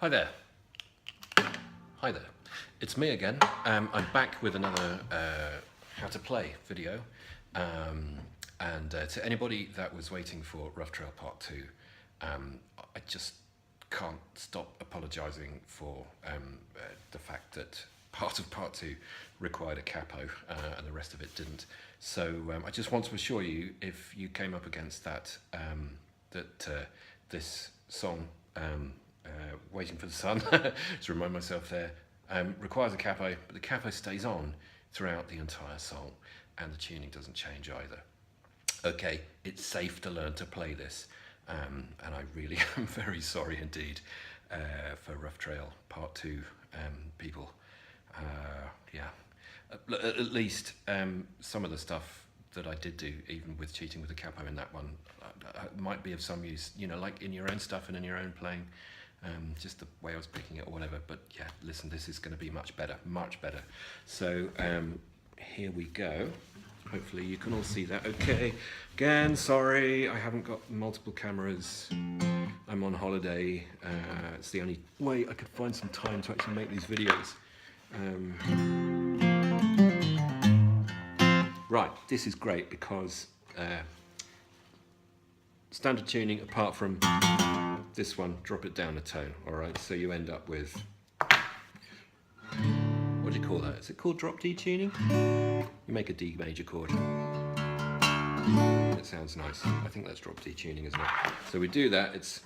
Hi there. Hi there. It's me again. I'm back with another how to play video. To anybody that was waiting for Rough Trail Part 2, I just can't stop apologising for the fact that part of Part 2 required a capo and the rest of it didn't. So I just want to assure you, if you came up against that, this song, Waiting for the Sun, to remind myself there, requires a capo, but the capo stays on throughout the entire song and the tuning doesn't change either. Okay, it's safe to learn to play this, and I really am very sorry indeed for Rough Trail Part 2 people. Yeah, at least some of the stuff that I did do, even with cheating with the capo in that one, might be of some use, you know, like in your own stuff and in your own playing, just the way I was picking it or whatever. But yeah, listen, this is going to be much better, much better. So here we go. Hopefully you can all see that okay. Again, sorry, I haven't got multiple cameras. I'm on holiday. It's the only way I could find some time to actually make these videos. Right, this is great because standard tuning, apart from this one, drop it down a tone, all right? So you end up with, what do you call that? Is it called drop D tuning? You make a D major chord. It sounds nice. I think that's drop D tuning, isn't it? So we do that, it's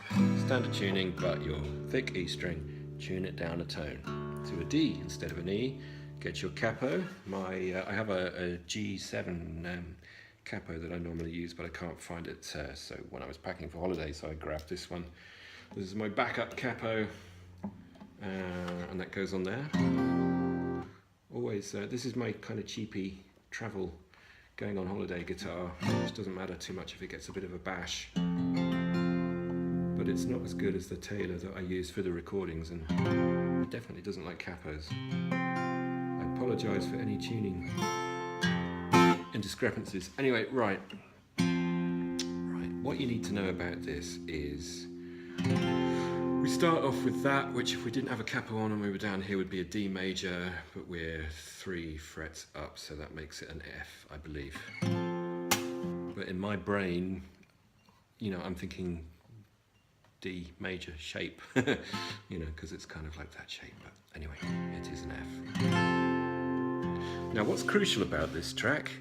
standard tuning, but your thick E string, tune it down a tone to a D instead of an E. Get your capo. I have a G7 capo that I normally use, but I can't find it. So when I was packing for holidays, I grabbed this one. This is my backup capo, and that goes on there. Always, this is my kind of cheapy travel, going on holiday guitar, which doesn't matter too much if it gets a bit of a bash. But it's not as good as the Taylor that I use for the recordings, and it definitely doesn't like capos. I apologise for any tuning indiscrepancies. Anyway, right, what you need to know about this is we start off with that, which if we didn't have a capo on and we were down here would be a D major, but we're 3 frets up, so that makes it an F, I believe. But in my brain, you know, I'm thinking D major shape, you know, because it's kind of like that shape. But anyway, it is an F. Now, what's crucial about this track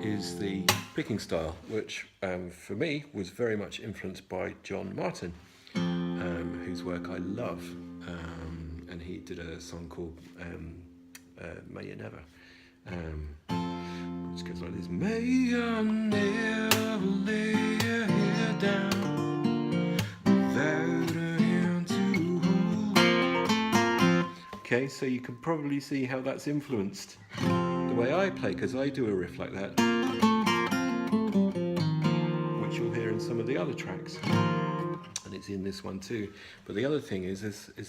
is the picking style, which for me was very much influenced by John Martin, whose work I love, and he did a song called May You Never, which goes like this: May you never lay your head down without a hand to hold. Okay, so you can probably see how that's influenced the way I play, because I do a riff like that, which you'll hear in some of the other tracks. And it's in this one too. But the other thing is this you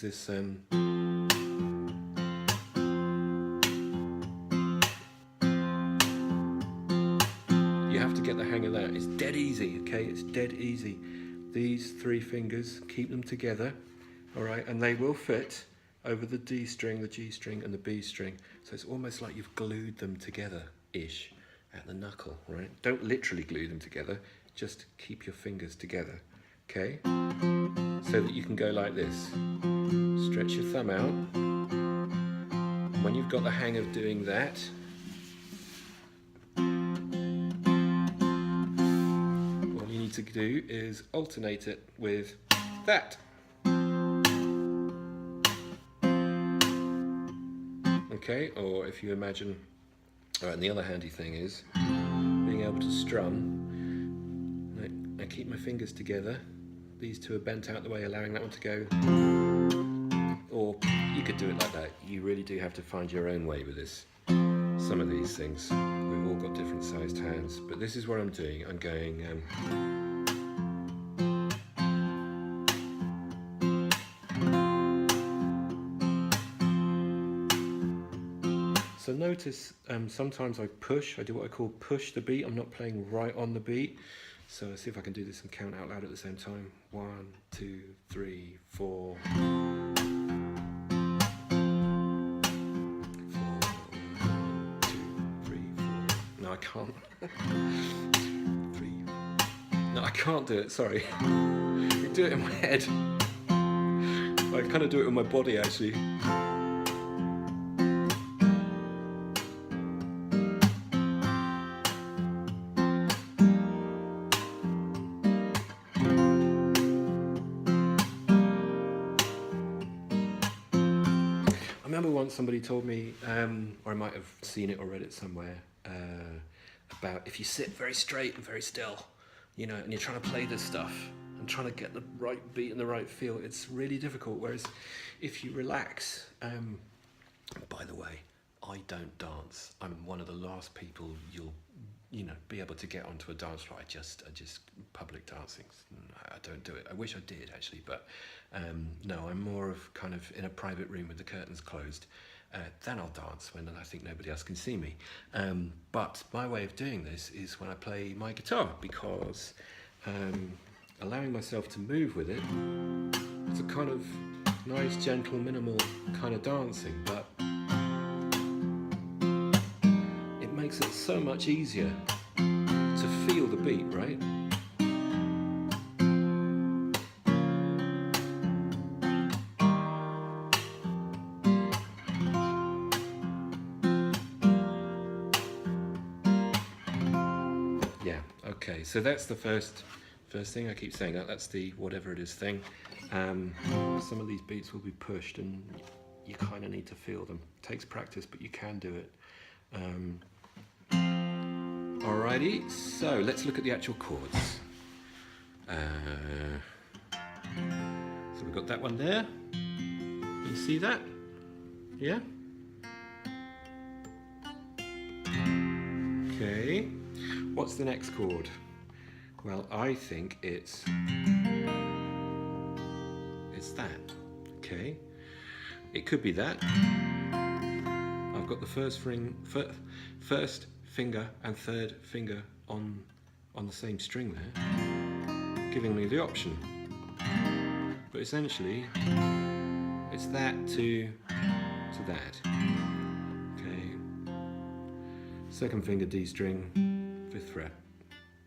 have to get the hang of that. It's dead easy, okay? It's dead easy. These 3 fingers, keep them together, all right? And they will fit over the D string, the G string, and the B string. So it's almost like you've glued them together-ish at the knuckle, right? Don't literally glue them together, just keep your fingers together, okay? So that you can go like this. Stretch your thumb out. And when you've got the hang of doing that, all you need to do is alternate it with that. Okay, or if you imagine, all right, and the other handy thing is being able to strum. I keep my fingers together. These 2 are bent out the way, allowing that one to go. Or you could do it like that. You really do have to find your own way with this. Some of these things, we've all got different sized hands, but this is what I'm doing. I'm going so notice sometimes I do what I call push the beat. I'm not playing right on the beat. So let's see if I can do this and count out loud at the same time. 1, 2, 3, 4. I can't. 3. No, I can't do it, sorry. I can do it in my head. I kind of do it with my body, actually. I remember once somebody told me, or I might have seen it or read it somewhere, about if you sit very straight and very still, you know, and you're trying to play this stuff and trying to get the right beat and the right feel, it's really difficult. Whereas if you relax, by the way, I don't dance. I'm one of the last people you'll, you know, be able to get onto a dance floor. I just public dancing. I don't do it. I wish I did actually, but no, I'm more of kind of in a private room with the curtains closed. Then I'll dance when I think nobody else can see me. But my way of doing this is when I play my guitar, because allowing myself to move with it, it's a kind of nice, gentle, minimal kind of dancing, but it makes it so much easier to feel the beat, right? Yeah, okay, so that's the first thing. I keep saying that's the whatever it is thing. Some of these beats will be pushed and you kind of need to feel them. It takes practice, but you can do it. Alrighty, so let's look at the actual chords. So we've got that one there. You see that? Yeah? Okay, what's the next chord? Well, I think it's that, okay? It could be that. I've got the first finger and third finger on the same string there, giving me the option. But essentially, it's that to that. Okay. Second finger D string, 5th fret.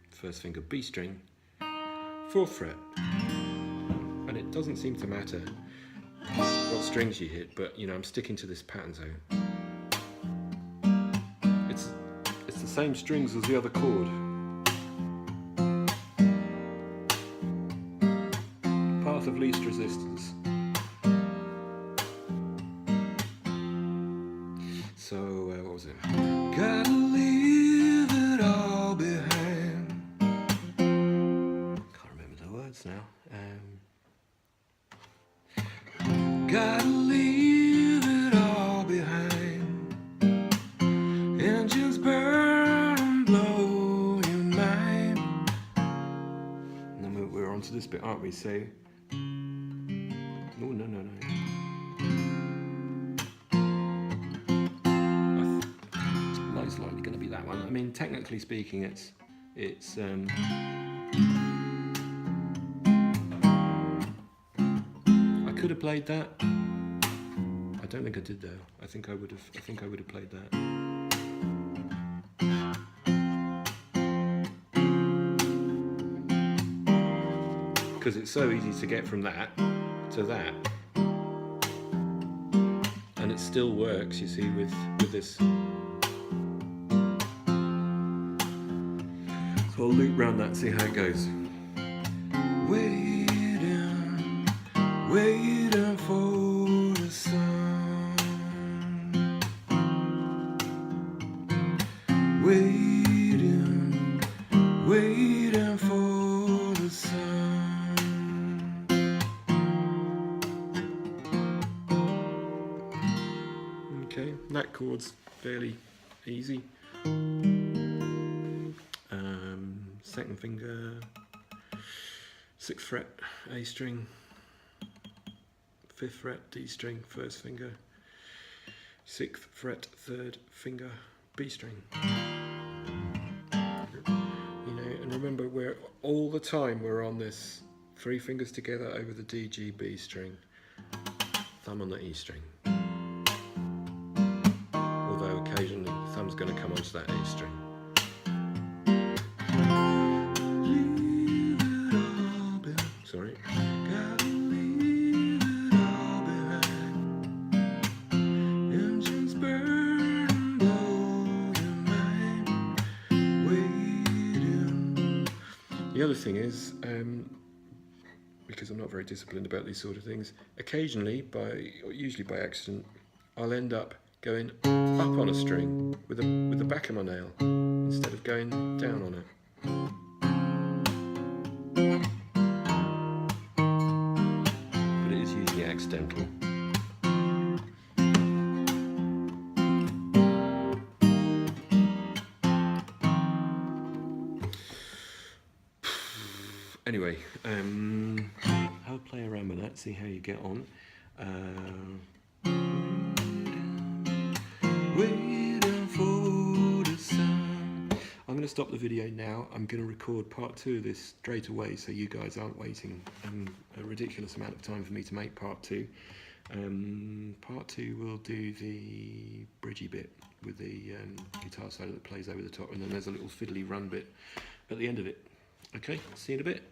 First finger B string, 4th fret. And it doesn't seem to matter what strings you hit, but you know, I'm sticking to this pattern zone. It's the same strings as the other chord. Path of least resistance. So what was it? Gotta leave it all behind. Can't remember the words now. Gotta leave it all behind and just burn and blow your mind. And then we're on to this bit, aren't we? So, oh, no. Most likely going to be that one. I mean, technically speaking, it's I could have played that. I don't think I did though. I think I would have played that. Because it's so easy to get from that to that. And it still works, you see, with this. So I'll loop round that and see how it goes. Waiting for the sun, waiting for the sun. Okay, that chord's fairly easy. Second finger, 6th fret, A string. 5th fret, D string, first finger, 6th fret, 3rd finger, B string. You know, and remember, we're all the time we're on this 3 fingers together over the D, G, B string, thumb on the E string. Although occasionally thumb's going to come onto that A string. other thing is, because I'm not very disciplined about these sort of things, occasionally, usually by accident, I'll end up going up on a string with the back of my nail instead of going down on it. But it is usually accidental. Anyway, I'll play around with that, see how you get on. Waiting for the sun. I'm going to stop the video now. I'm going to record part 2 of this straight away, so you guys aren't waiting a ridiculous amount of time for me to make part 2. Part 2 will do the bridgy bit with the guitar solo that plays over the top, and then there's a little fiddly run bit at the end of it. Okay, see you in a bit.